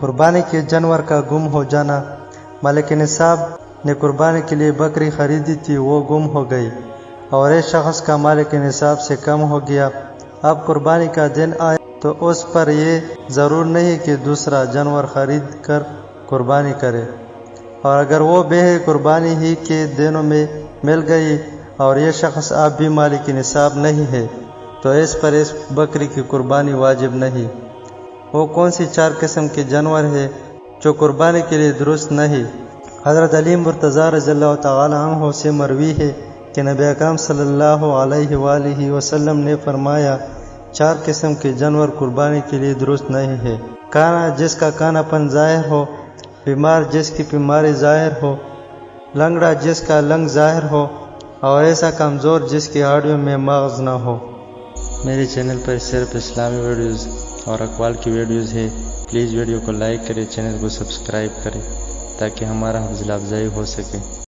قربانی کے جانور کا گم ہو جانا۔ مالک نصاب نے قربانی کے لیے بکری خریدی تھی، وہ گم ہو گئی اور ایک شخص کا مالک نصاب سے کم ہو گیا۔ اب قربانی کا دن آیا تو اس پر یہ ضرور نہیں کہ دوسرا جانور خرید کر قربانی کرے، اور اگر وہ بے قربانی ہی کے دنوں میں مل گئی اور یہ شخص اب بھی مالک نصاب نہیں ہے تو اس پر اس بکری کی قربانی واجب نہیں۔ وہ کون سی 4 قسم کے جانور ہے جو قربانی کے لیے درست نہیں؟ حضرت علی مرتضیٰ رضی اللہ تعالی عنہ سے مروی ہے کہ نبی اکرم صلی اللہ علیہ وآلہ وسلم نے فرمایا 4 قسم کے جانور قربانی کے لیے درست نہیں ہے: کانا جس کا کانا پن ظاہر ہو، بیمار جس کی بیماری ظاہر ہو، لنگڑا جس کا لنگ ظاہر ہو، اور ایسا کمزور جس کی ہڈیوں میں مغز نہ ہو۔ میرے چینل پر صرف اسلامی ویڈیوز اور اقوال کی ویڈیوز ہے، پلیز ویڈیو کو لائک کریں، چینل کو سبسکرائب کریں تاکہ ہمارا حوصلہ افزائی ہو سکے۔